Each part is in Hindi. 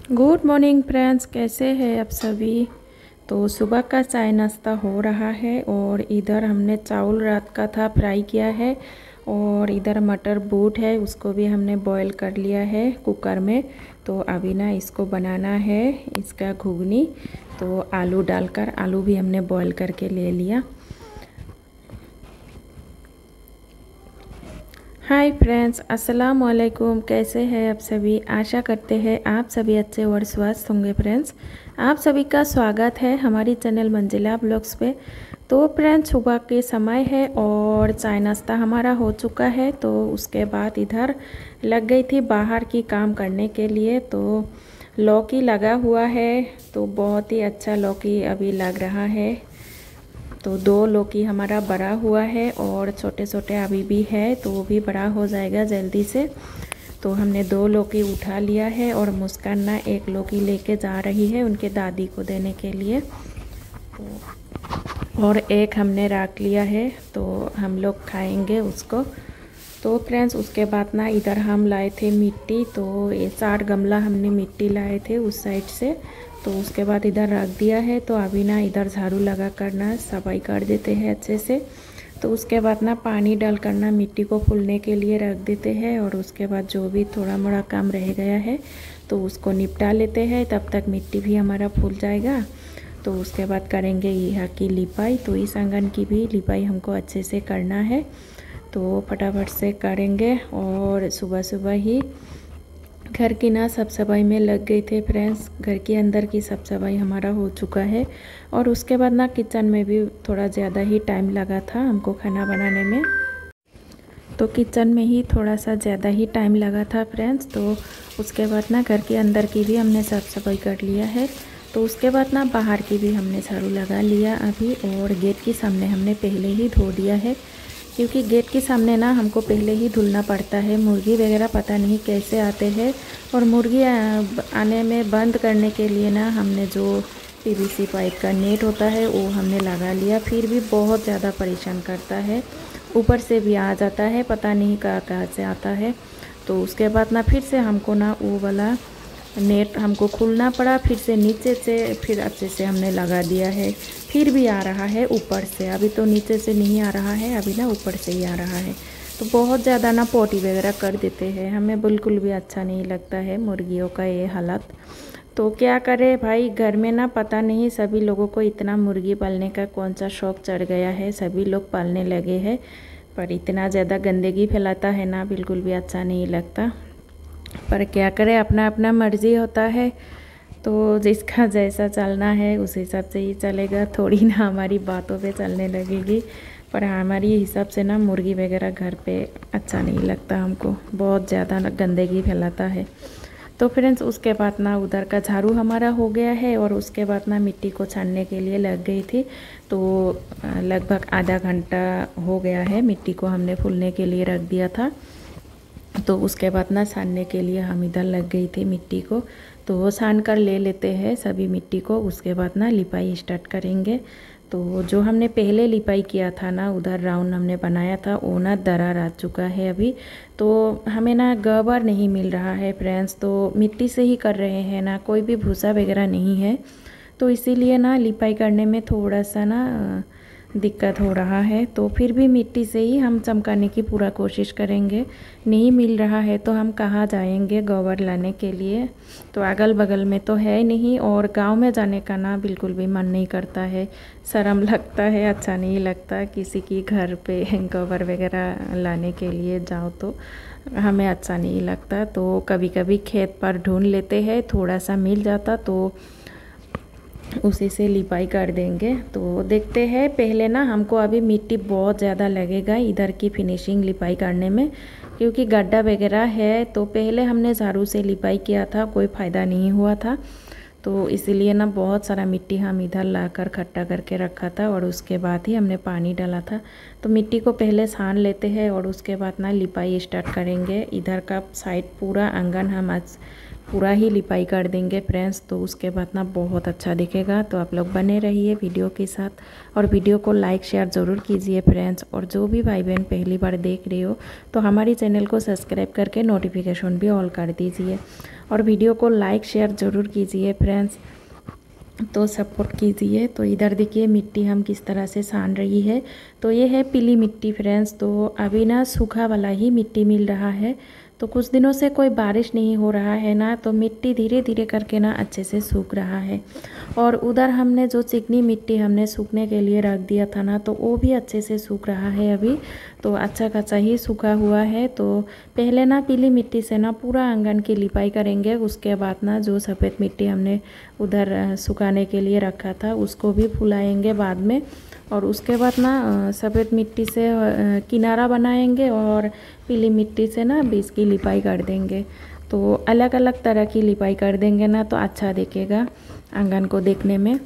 गुड मॉर्निंग फ्रेंड्स, कैसे हैं आप सभी। तो सुबह का चाय नाश्ता हो रहा है और इधर हमने चावल रात का था फ्राई किया है और इधर मटर बूट है, उसको भी हमने बॉईल कर लिया है कुकर में। तो अभी ना इसको बनाना है इसका घुगनी। तो आलू डालकर, आलू भी हमने बॉईल करके ले लिया। हाय फ्रेंड्स, अस्सलाम वालेकुम। कैसे हैं आप सभी। आशा करते हैं आप सभी अच्छे और स्वस्थ होंगे। फ्रेंड्स, आप सभी का स्वागत है हमारी चैनल मंजिला ब्लॉग्स पे। तो फ्रेंड्स, सुबह के समय है और चाय नाश्ता हमारा हो चुका है। तो उसके बाद इधर लग गई थी बाहर की काम करने के लिए। तो लौकी लगा हुआ है, तो बहुत ही अच्छा लौकी अभी लग रहा है। तो 2 लौकी हमारा बड़ा हुआ है और छोटे छोटे अभी भी है, तो वो भी बड़ा हो जाएगा जल्दी से। तो हमने 2 लौकी उठा लिया है और मुस्कान ना 1 लौकी लेके जा रही है उनके दादी को देने के लिए। और एक हमने रख लिया है, तो हम लोग खाएंगे उसको। तो फ्रेंड्स, उसके बाद ना इधर हम लाए थे मिट्टी। तो ये 4 गमला हमने मिट्टी लाए थे उस साइड से। तो उसके बाद इधर रख दिया है। तो अभी ना इधर झाड़ू लगा कर ना सफाई कर देते हैं अच्छे से। तो उसके बाद ना पानी डाल कर ना मिट्टी को फूलने के लिए रख देते हैं। और उसके बाद जो भी थोड़ा मोड़ा काम रह गया है तो उसको निपटा लेते हैं, तब तक मिट्टी भी हमारा फूल जाएगा। तो उसके बाद करेंगे यहाँ की लिपाई। तो इस आंगन की भी लिपाई हमको अच्छे से करना है, तो फटाफट से करेंगे। और सुबह सुबह ही घर की ना साफ सफाई में लग गए थे फ्रेंड्स। घर के अंदर की साफ सफाई हमारा हो चुका है। और उसके बाद ना किचन में भी थोड़ा ज़्यादा ही टाइम लगा था हमको खाना बनाने में। तो किचन में ही थोड़ा सा ज़्यादा ही टाइम लगा था फ्रेंड्स। तो उसके बाद ना घर के अंदर की भी हमने साफ़ सफाई कर लिया है। तो उसके बाद ना बाहर की भी हमने झाड़ू लगा लिया अभी। और गेट के सामने हमने पहले ही धो दिया है, क्योंकि गेट के सामने ना हमको पहले ही धुलना पड़ता है। मुर्गी वगैरह पता नहीं कैसे आते हैं। और मुर्गी आने में बंद करने के लिए ना हमने जो पीवीसी पाइप का नेट होता है वो हमने लगा लिया। फिर भी बहुत ज़्यादा परेशान करता है, ऊपर से भी आ जाता है, पता नहीं कहाँ से आता है। तो उसके बाद ना फिर से हमको ना वो वाला नेट हमको खोलना पड़ा, फिर से नीचे से फिर अच्छे से हमने लगा दिया है। फिर भी आ रहा है ऊपर से, अभी तो नीचे से नहीं आ रहा है, अभी ना ऊपर से ही आ रहा है। तो बहुत ज़्यादा ना पोटी वगैरह कर देते हैं, हमें बिल्कुल भी अच्छा नहीं लगता है मुर्गियों का ये हालत। तो क्या करे भाई, घर में ना पता नहीं सभी लोगों को इतना मुर्गी पालने का कौन सा शौक़ चढ़ गया है, सभी लोग पालने लगे हैं। पर इतना ज़्यादा गंदगी फैलाता है ना, बिल्कुल भी अच्छा नहीं लगता। पर क्या करें, अपना अपना मर्ज़ी होता है। तो जिसका जैसा चलना है उस हिसाब से ही चलेगा, थोड़ी ना हमारी बातों पे चलने लगेगी। पर हमारी हिसाब से ना मुर्गी वगैरह घर पे अच्छा नहीं लगता हमको, बहुत ज़्यादा गंदगी फैलाता है। तो फ्रेंड्स, उसके बाद ना उधर का झाड़ू हमारा हो गया है और उसके बाद ना मिट्टी को छानने के लिए लग गई थी। तो लगभग आधा घंटा हो गया है, मिट्टी को हमने फूलने के लिए रख दिया था। तो उसके बाद ना छानने के लिए हम इधर लग गई थी मिट्टी को। तो वो छान कर ले लेते हैं सभी मिट्टी को। उसके बाद ना लिपाई स्टार्ट करेंगे। तो जो हमने पहले लिपाई किया था ना, उधर राउंड हमने बनाया था, वो ना दरार आ चुका है अभी। तो हमें ना गोबर नहीं मिल रहा है फ्रेंड्स, तो मिट्टी से ही कर रहे हैं ना, कोई भी भूसा वगैरह नहीं है। तो इसीलिए ना लिपाई करने में थोड़ा सा ना दिक्कत हो रहा है। तो फिर भी मिट्टी से ही हम चमकाने की पूरा कोशिश करेंगे। नहीं मिल रहा है तो हम कहाँ जाएंगे गोबर लाने के लिए। तो अगल बगल में तो है नहीं, और गांव में जाने का ना बिल्कुल भी मन नहीं करता है, शर्म लगता है, अच्छा नहीं लगता किसी की घर पे गोबर वगैरह लाने के लिए जाओ तो हमें अच्छा नहीं लगता। तो कभी कभी खेत पर ढूंढ लेते हैं, थोड़ा सा मिल जाता तो उसी से लिपाई कर देंगे। तो देखते हैं, पहले ना हमको अभी मिट्टी बहुत ज़्यादा लगेगा इधर की फिनिशिंग लिपाई करने में, क्योंकि गड्ढा वगैरह है। तो पहले हमने झाड़ू से लिपाई किया था, कोई फ़ायदा नहीं हुआ था। तो इसीलिए ना बहुत सारा मिट्टी हम इधर लाकर इकट्ठा करके रखा था और उसके बाद ही हमने पानी डाला था। तो मिट्टी को पहले छान लेते हैं और उसके बाद ना लिपाई स्टार्ट करेंगे। इधर का साइड पूरा आंगन हम आज पूरा ही लिपाई कर देंगे फ्रेंड्स। तो उसके बाद ना बहुत अच्छा दिखेगा। तो आप लोग बने रहिए वीडियो के साथ और वीडियो को लाइक शेयर ज़रूर कीजिए फ्रेंड्स। और जो भी भाई बहन पहली बार देख रहे हो तो हमारी चैनल को सब्सक्राइब करके नोटिफिकेशन भी ऑल कर दीजिए और वीडियो को लाइक शेयर ज़रूर कीजिए फ्रेंड्स। तो सपोर्ट कीजिए। तो इधर देखिए मिट्टी हम किस तरह से सान रही है। तो ये है पीली मिट्टी फ्रेंड्स। तो अभी ना सूखा वाला ही मिट्टी मिल रहा है। तो कुछ दिनों से कोई बारिश नहीं हो रहा है ना, तो मिट्टी धीरे धीरे करके ना अच्छे से सूख रहा है। और उधर हमने जो चिकनी मिट्टी हमने सूखने के लिए रख दिया था ना, तो वो भी अच्छे से सूख रहा है अभी। तो अच्छा खासा ही सूखा हुआ है। तो पहले ना पीली मिट्टी से ना पूरा आंगन की लिपाई करेंगे। उसके बाद ना जो सफ़ेद मिट्टी हमने उधर सुखाने के लिए रखा था उसको भी फुलाएंगे बाद में। और उसके बाद ना सफ़ेद मिट्टी से किनारा बनाएंगे और पीली मिट्टी से ना बीच की लिपाई कर देंगे। तो अलग अलग तरह की लिपाई कर देंगे ना, तो अच्छा दिखेगा आंगन को देखने में।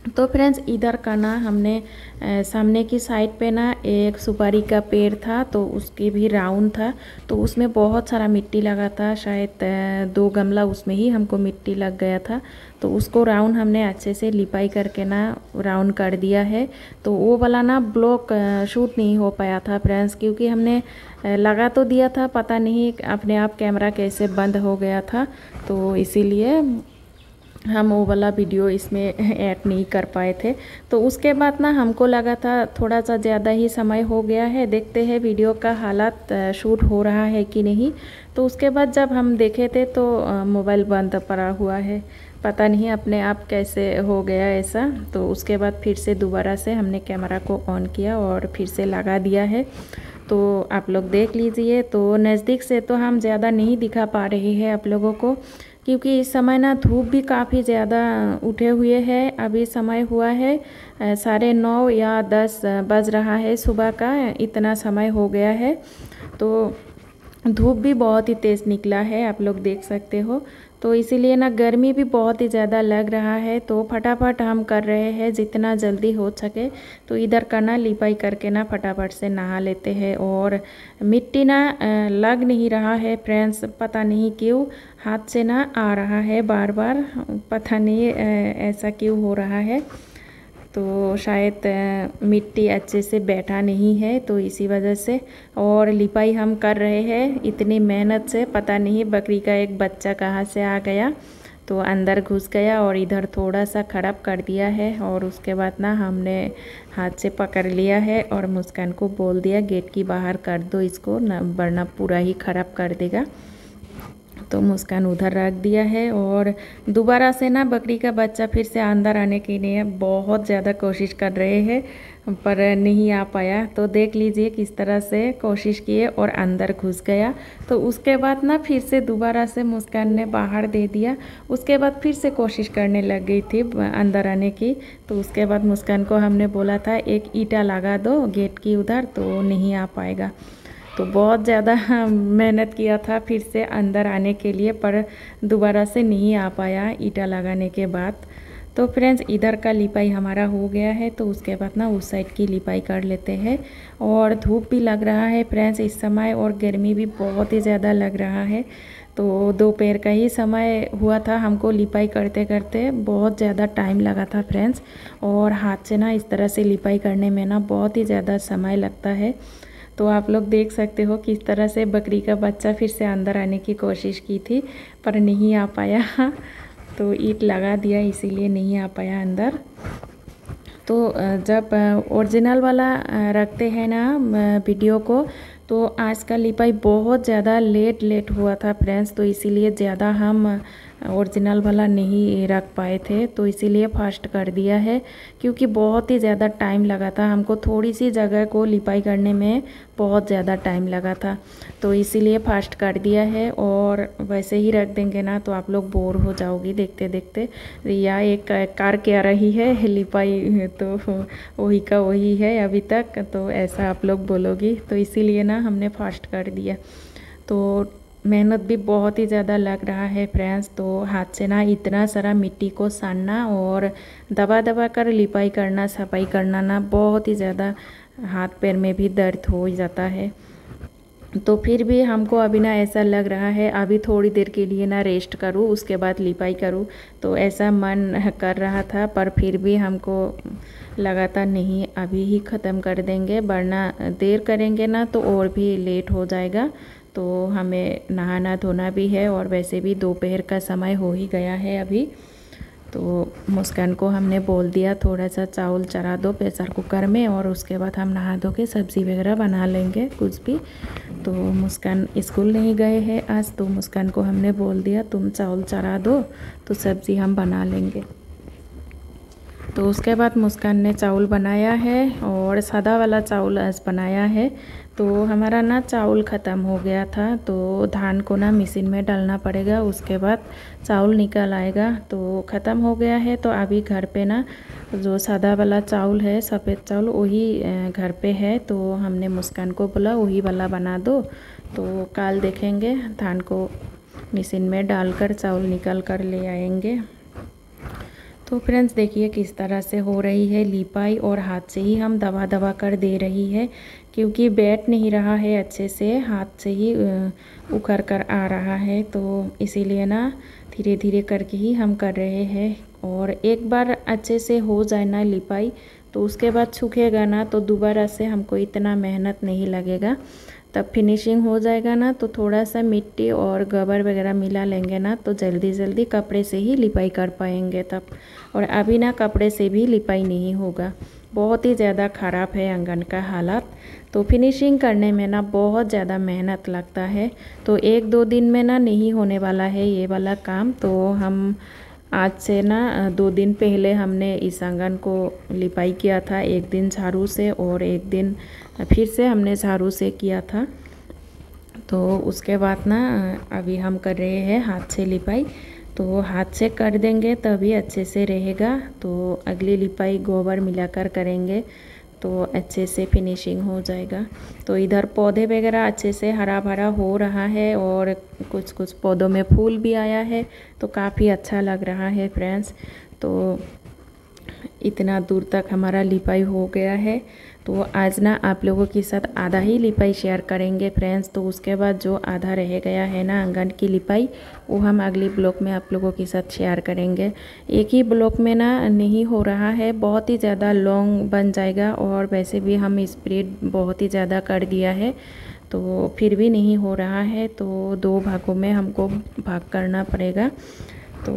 तो फ्रेंड्स इधर का ना हमने सामने की साइड पे ना एक सुपारी का पेड़ था, तो उसकी भी राउंड था। तो उसमें बहुत सारा मिट्टी लगा था, शायद 2 गमला उसमें ही हमको मिट्टी लग गया था। तो उसको राउंड हमने अच्छे से लिपाई करके ना राउंड कर दिया है। तो वो वाला ना ब्लॉक शूट नहीं हो पाया था फ्रेंड्स, क्योंकि हमने लगा तो दिया था, पता नहीं अपने आप कैमरा कैसे बंद हो गया था। तो इसीलिए हम वो वाला वीडियो इसमें ऐड नहीं कर पाए थे। तो उसके बाद ना हमको लगा था थोड़ा सा ज़्यादा ही समय हो गया है, देखते हैं वीडियो का हालात शूट हो रहा है कि नहीं। तो उसके बाद जब हम देखे थे तो मोबाइल बंद पड़ा हुआ है, पता नहीं अपने आप कैसे हो गया ऐसा। तो उसके बाद फिर से दोबारा से हमने कैमरा को ऑन किया और फिर से लगा दिया है। तो आप लोग देख लीजिए। तो नज़दीक से तो हम ज़्यादा नहीं दिखा पा रहे हैं आप लोगों को, क्योंकि इस समय ना धूप भी काफ़ी ज़्यादा उठे हुए है। अभी समय हुआ है 9:30 या 10 बज रहा है सुबह का, इतना समय हो गया है। तो धूप भी बहुत ही तेज़ निकला है, आप लोग देख सकते हो। तो इसीलिए ना गर्मी भी बहुत ही ज़्यादा लग रहा है। तो फटाफट हम कर रहे हैं जितना जल्दी हो सके। तो इधर का ना लिपाई करके ना फटाफट से नहा लेते हैं। और मिट्टी ना लग नहीं रहा है फ्रेंड्स, पता नहीं क्यों हाथ से ना आ रहा है बार बार, पता नहीं ऐसा क्यों हो रहा है। तो शायद मिट्टी अच्छे से बैठा नहीं है, तो इसी वजह से। और लिपाई हम कर रहे हैं इतनी मेहनत से, पता नहीं बकरी का एक बच्चा कहाँ से आ गया, तो अंदर घुस गया और इधर थोड़ा सा खराब कर दिया है। और उसके बाद ना हमने हाथ से पकड़ लिया है और मुस्कान को बोल दिया गेट की बाहर कर दो इसको, ना वरना पूरा ही खराब कर देगा। तो मुस्कान उधर रख दिया है। और दोबारा से ना बकरी का बच्चा फिर से अंदर आने के लिए बहुत ज़्यादा कोशिश कर रहे हैं, पर नहीं आ पाया। तो देख लीजिए किस तरह से कोशिश किए और अंदर घुस गया। तो उसके बाद ना फिर से दोबारा से मुस्कान ने बाहर दे दिया। उसके बाद फिर से कोशिश करने लग गई थी अंदर आने की। तो उसके बाद मुस्कान को हमने बोला था एक ईंटा लगा दो गेट की उधर, तो नहीं आ पाएगा। तो बहुत ज़्यादा मेहनत किया था फिर से अंदर आने के लिए, पर दोबारा से नहीं आ पाया ईंटा लगाने के बाद। तो फ्रेंड्स इधर का लिपाई हमारा हो गया है। तो उसके बाद ना उस साइड की लिपाई कर लेते हैं। और धूप भी लग रहा है फ्रेंड्स इस समय, और गर्मी भी बहुत ही ज़्यादा लग रहा है। तो दोपहर का ही समय हुआ था, हमको लिपाई करते करते बहुत ज़्यादा टाइम लगा था फ्रेंड्स। और हाथ से ना इस तरह से लिपाई करने में ना बहुत ही ज़्यादा समय लगता है। तो आप लोग देख सकते हो किस तरह से बकरी का बच्चा फिर से अंदर आने की कोशिश की थी, पर नहीं आ पाया। तो ईंट लगा दिया इसीलिए नहीं आ पाया अंदर। तो जब ओरिजिनल वाला रखते हैं ना वीडियो को, तो आज का लिपाई बहुत ज़्यादा लेट हुआ था फ्रेंड्स। तो इसीलिए ज़्यादा हम ओरिजिनल वाला नहीं रख पाए थे, तो इसीलिए फास्ट कर दिया है, क्योंकि बहुत ही ज़्यादा टाइम लगा था हमको, थोड़ी सी जगह को लिपाई करने में बहुत ज़्यादा टाइम लगा था। तो इसीलिए फास्ट कर दिया है। और वैसे ही रख देंगे ना तो आप लोग बोर हो जाओगी देखते देखते, या एक कार क्या रही है लिपाई, तो वही का वही है अभी तक, तो ऐसा आप लोग बोलोगी। तो इसीलिए ना हमने फास्ट कर दिया। तो मेहनत भी बहुत ही ज़्यादा लग रहा है फ्रेंड्स। तो हाथ से ना इतना सारा मिट्टी को सानना और दबा दबा कर लिपाई करना, सफाई करना ना बहुत ही ज़्यादा हाथ पैर में भी दर्द हो जाता है। तो फिर भी हमको अभी ना ऐसा लग रहा है अभी थोड़ी देर के लिए ना रेस्ट करूँ, उसके बाद लिपाई करूँ। तो ऐसा मन कर रहा था, पर फिर भी हमको लगा था नहीं अभी ही ख़त्म कर देंगे, वरना देर करेंगे ना तो और भी लेट हो जाएगा। तो हमें नहाना धोना भी है और वैसे भी दोपहर का समय हो ही गया है अभी। तो मुस्कान को हमने बोल दिया थोड़ा सा चावल चढ़ा दो प्रेशर कुकर में, और उसके बाद हम नहा धो के सब्ज़ी वगैरह बना लेंगे कुछ भी। तो मुस्कान स्कूल नहीं गए हैं आज, तो मुस्कान को हमने बोल दिया तुम चावल चढ़ा दो तो सब्ज़ी हम बना लेंगे। तो उसके बाद मुस्कान ने चावल बनाया है और सादा वाला चावल आज बनाया है। तो हमारा ना चावल ख़त्म हो गया था, तो धान को ना मशीन में डालना पड़ेगा, उसके बाद चावल निकल आएगा। तो ख़त्म हो गया है, तो अभी घर पे ना जो सादा वाला चावल है सफ़ेद चावल वही घर पे है। तो हमने मुस्कान को बोला वही वाला बना दो, तो कल देखेंगे धान को मशीन में डालकर चावल निकल कर ले आएंगे। तो फ्रेंड्स देखिए किस तरह से हो रही है लिपाई, और हाथ से ही हम दबा दबा कर दे रही है, क्योंकि बैठ नहीं रहा है अच्छे से, हाथ से ही उखड़ कर आ रहा है। तो इसीलिए ना धीरे धीरे करके ही हम कर रहे हैं। और एक बार अच्छे से हो जाए ना लिपाई, तो उसके बाद सूखेगा ना तो दोबारा से हमको इतना मेहनत नहीं लगेगा। तब फिनिशिंग हो जाएगा ना, तो थोड़ा सा मिट्टी और गोबर वगैरह मिला लेंगे ना, तो जल्दी जल्दी कपड़े से ही लिपाई कर पाएंगे तब। और अभी ना कपड़े से भी लिपाई नहीं होगा, बहुत ही ज़्यादा ख़राब है आंगन का हालत। तो फिनिशिंग करने में ना बहुत ज़्यादा मेहनत लगता है। तो 1-2 दिन में ना नहीं होने वाला है ये वाला काम। तो हम आज से ना 2 दिन पहले हमने इस आंगन को लिपाई किया था, एक दिन झाड़ू से और एक दिन फिर से हमने झाड़ू से किया था। तो उसके बाद ना अभी हम कर रहे हैं हाथ से लिपाई। तो हाथ से कर देंगे तभी अच्छे से रहेगा। तो अगली लिपाई गोबर मिलाकर करेंगे तो अच्छे से फिनिशिंग हो जाएगा। तो इधर पौधे वगैरह अच्छे से हरा भरा हो रहा है, और कुछ कुछ पौधों में फूल भी आया है, तो काफ़ी अच्छा लग रहा है फ्रेंड्स। तो इतना दूर तक हमारा लिपाई हो गया है। तो आज ना आप लोगों के साथ आधा ही लिपाई शेयर करेंगे फ्रेंड्स। तो उसके बाद जो आधा रह गया है ना आंगन की लिपाई, वो हम अगली ब्लॉग में आप लोगों के साथ शेयर करेंगे। एक ही ब्लॉग में ना नहीं हो रहा है, बहुत ही ज़्यादा लॉन्ग बन जाएगा, और वैसे भी हम स्प्रेड बहुत ही ज़्यादा कर दिया है, तो फिर भी नहीं हो रहा है। तो 2 भागों में हमको भाग करना पड़ेगा। तो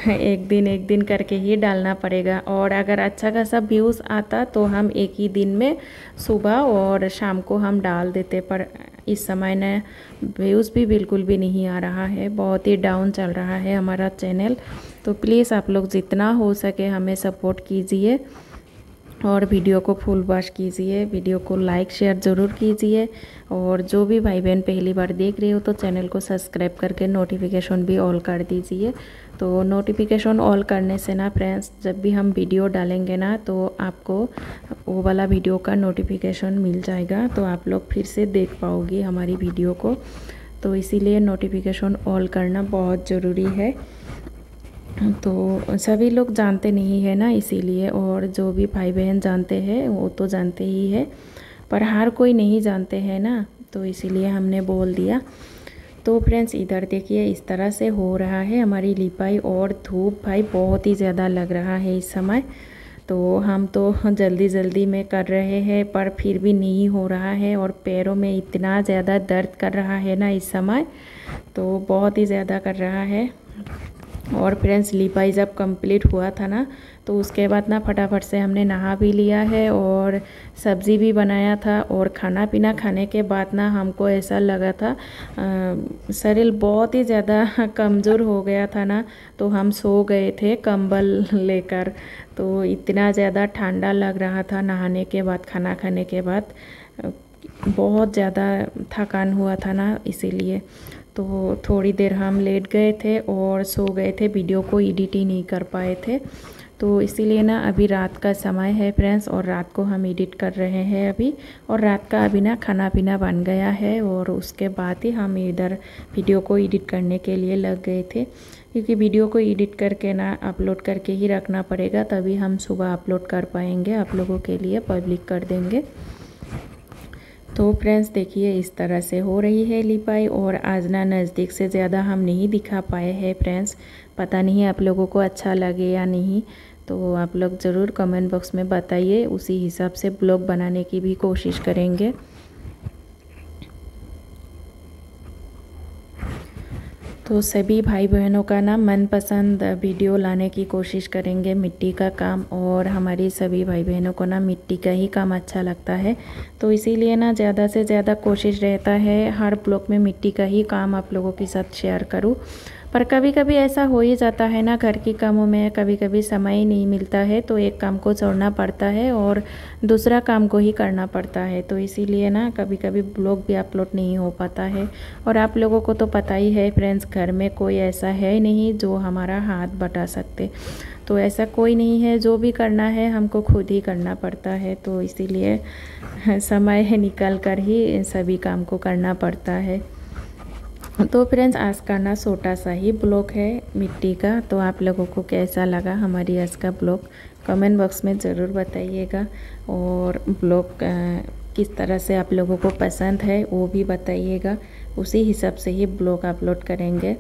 एक दिन करके ही डालना पड़ेगा। और अगर अच्छा खासा व्यूज़ आता तो हम एक ही दिन में सुबह और शाम को हम डाल देते, पर इस समय ना व्यूज़ भी बिल्कुल भी नहीं आ रहा है, बहुत ही डाउन चल रहा है हमारा चैनल। तो प्लीज़ आप लोग जितना हो सके हमें सपोर्ट कीजिए और वीडियो को फुल वॉच कीजिए, वीडियो को लाइक शेयर ज़रूर कीजिए। और जो भी भाई बहन पहली बार देख रहे हो तो चैनल को सब्सक्राइब करके नोटिफिकेशन भी ऑल कर दीजिए। तो नोटिफिकेशन ऑल करने से ना फ्रेंड्स जब भी हम वीडियो डालेंगे ना तो आपको वो वाला वीडियो का नोटिफिकेशन मिल जाएगा, तो आप लोग फिर से देख पाओगे हमारी वीडियो को। तो इसीलिए नोटिफिकेशन ऑल करना बहुत ज़रूरी है। तो सभी लोग जानते नहीं है ना इसीलिए, और जो भी भाई बहन जानते हैं वो तो जानते ही है, पर हर कोई नहीं जानते हैं ना, तो इसीलिए हमने बोल दिया। तो फ्रेंड्स इधर देखिए इस तरह से हो रहा है हमारी लिपाई, और धूप भाई बहुत ही ज़्यादा लग रहा है इस समय। तो हम तो जल्दी जल्दी में कर रहे हैं, पर फिर भी नहीं हो रहा है, और पैरों में इतना ज़्यादा दर्द कर रहा है ना इस समय, तो बहुत ही ज़्यादा कर रहा है। और फ्रेंड्स लिपाई जब कंप्लीट हुआ था ना, तो उसके बाद ना फटाफट से हमने नहा भी लिया है और सब्ज़ी भी बनाया था। और खाना पीना खाने के बाद ना हमको ऐसा लगा था शरीर बहुत ही ज़्यादा कमज़ोर हो गया था ना, तो हम सो गए थे कंबल लेकर। तो इतना ज़्यादा ठंडा लग रहा था नहाने के बाद, खाना खाने के बाद बहुत ज़्यादा थकान हुआ था ना, इसीलिए तो थोड़ी देर हम लेट गए थे और सो गए थे, वीडियो को एडिट ही नहीं कर पाए थे। तो इसीलिए ना अभी रात का समय है फ्रेंड्स, और रात को हम एडिट कर रहे हैं अभी। और रात का अभी ना खाना पीना बन गया है, और उसके बाद ही हम इधर वीडियो को एडिट करने के लिए लग गए थे, क्योंकि वीडियो को एडिट करके ना अपलोड करके ही रखना पड़ेगा, तभी हम सुबह अपलोड कर पाएंगे, आप लोगों के लिए पब्लिक कर देंगे। तो फ्रेंड्स देखिए इस तरह से हो रही है लिपाई। और आज ना नज़दीक से ज़्यादा हम नहीं दिखा पाए हैं फ्रेंड्स, पता नहीं आप लोगों को अच्छा लगे या नहीं, तो आप लोग ज़रूर कमेंट बॉक्स में बताइए, उसी हिसाब से ब्लॉग बनाने की भी कोशिश करेंगे। तो सभी भाई बहनों का ना मनपसंद वीडियो लाने की कोशिश करेंगे मिट्टी का काम। और हमारी सभी भाई बहनों को ना मिट्टी का ही काम अच्छा लगता है, तो इसीलिए ना ज़्यादा से ज़्यादा कोशिश रहता है हर ब्लॉग में मिट्टी का ही काम आप लोगों के साथ शेयर करूं। पर कभी कभी ऐसा हो ही जाता है ना, घर के कामों में कभी कभी समय ही नहीं मिलता है, तो एक काम को छोड़ना पड़ता है और दूसरा काम को ही करना पड़ता है, तो इसीलिए ना कभी कभी ब्लॉग भी अपलोड नहीं हो पाता है। और आप लोगों को तो पता ही है फ्रेंड्स, घर में कोई ऐसा है नहीं जो हमारा हाथ बटा सकते, तो ऐसा कोई नहीं है, जो भी करना है हमको खुद ही करना पड़ता है, तो इसीलिए समय निकाल कर ही सभी काम को करना पड़ता है। तो फ्रेंड्स आज का ना छोटा सा ही ब्लॉग है मिट्टी का, तो आप लोगों को कैसा लगा हमारी आज का ब्लॉग कमेंट बॉक्स में ज़रूर बताइएगा। और ब्लॉग किस तरह से आप लोगों को पसंद है वो भी बताइएगा, उसी हिसाब से ही ब्लॉग अपलोड करेंगे,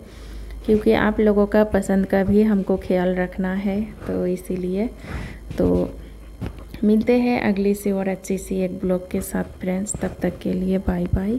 क्योंकि आप लोगों का पसंद का भी हमको ख्याल रखना है, तो इसीलिए। तो मिलते हैं अगली सी और अच्छी सी एक ब्लॉग के साथ फ्रेंड्स, तब तक के लिए बाय बाय।